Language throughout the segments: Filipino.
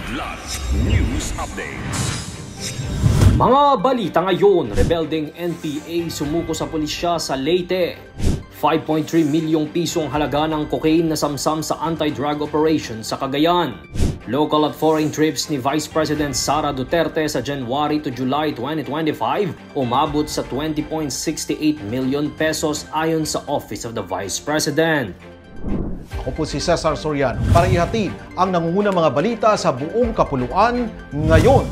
Kidlat News Updates. Mga balita ngayon, rebelding NPA sumuko sa pulisya sa Leyte. 5.3 milyong pisong halaga ng cocaine na samsam sa anti-drug operation sa Cagayan. Local at foreign trips ni Vice President Sara Duterte sa January to July 2025 umabot sa 20.68 million pesos ayon sa Office of the Vice President. Ako po si Cesar Soriano para ihatid ang nangungunang mga balita sa buong kapuluan ngayon.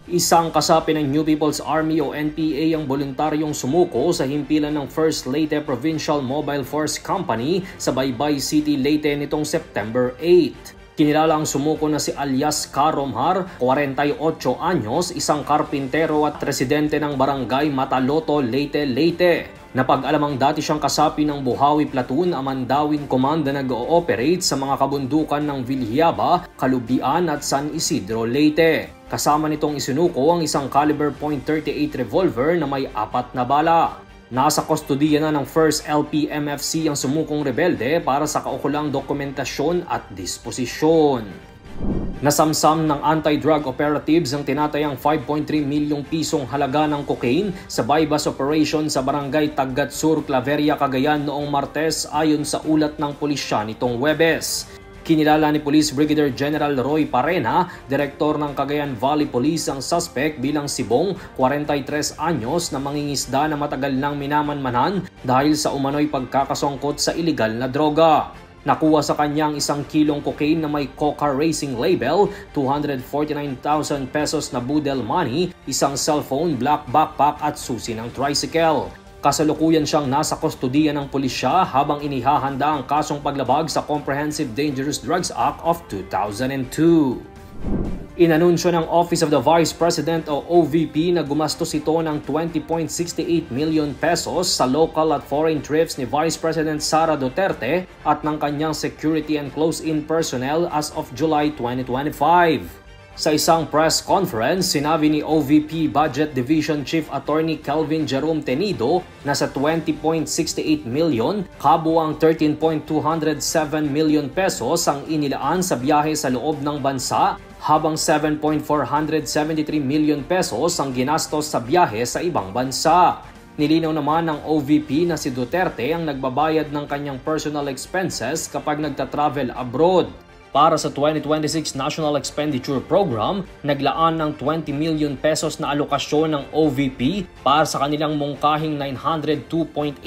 Isang kasapi ng New People's Army o NPA ang voluntaryong sumuko sa himpilan ng 1st Leyte Provincial Mobile Force Company sa Baybay City, Leyte nitong September 8. Kinilala ang sumuko na si alias Karomhar, 48 anyos, isang karpintero at residente ng barangay Mataloto, Leyte, Leyte. Napag-alamang dati siyang kasapi ng Buhawi Platoon Amandawin Command na nag-ooperate sa mga kabundukan ng Vilhiaba, Kalubian at San Isidro, Leyte. Kasama nitong isinuko ang isang caliber .38 revolver na may 4 na bala. Nasa kustodiya na ng 1st LPMFC ang sumukong rebelde para sa kaukulang dokumentasyon at disposisyon. Nasamsam ng anti-drug operatives ang tinatayang 5.3 milyong pisong halaga ng cocaine sa bypass operation sa barangay Tagat Sur, Claveria, Cagayan noong Martes ayon sa ulat ng pulisya nitong Huwebes. Kinilala ni Police Brigadier General Roy Parena, direktor ng Cagayan Valley Police, ang suspect bilang si Bong, 43 anyos, na mangingisda na matagal nang minamanmanan dahil sa umano'y pagkakasangkot sa iligal na droga. Nakuha sa kanyang 1 kilong cocaine na may Coca Racing label, 249,000 pesos na Budel money, isang cellphone, black backpack at susi ng tricycle. Kasalukuyan siyang nasa kustodiya ng pulisya habang inihahanda ang kasong paglabag sa Comprehensive Dangerous Drugs Act of 2002. Inanunsyo ng Office of the Vice President o OVP na gumastos ito ng 20.68 million pesos sa local at foreign trips ni Vice President Sara Duterte at ng kanyang security and close-in personnel as of July 2025. Sa isang press conference, sinabi ni OVP Budget Division Chief Attorney Kelvin Jerome Tenido na sa 20.68 million, kabuang 13.207 million pesos ang inilaan sa biyahe sa loob ng bansa, habang 7.473 million pesos ang ginastos sa biyahe sa ibang bansa. Nilinaw naman ng OVP na si Duterte ang nagbabayad ng kanyang personal expenses kapag nagta-travel abroad. Para sa 2026 National Expenditure Program, naglaan ng 20 million pesos na alokasyon ng OVP para sa kanilang mungkahing 902.85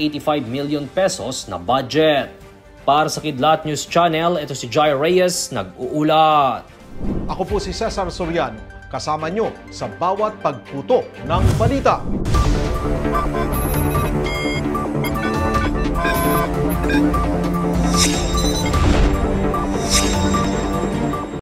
million pesos na budget. Para sa Kidlat News Channel, ito si Jai Reyes, nag-uulat. Ako po si Cesar Soriano, kasama nyo sa bawat pagputo ng balita.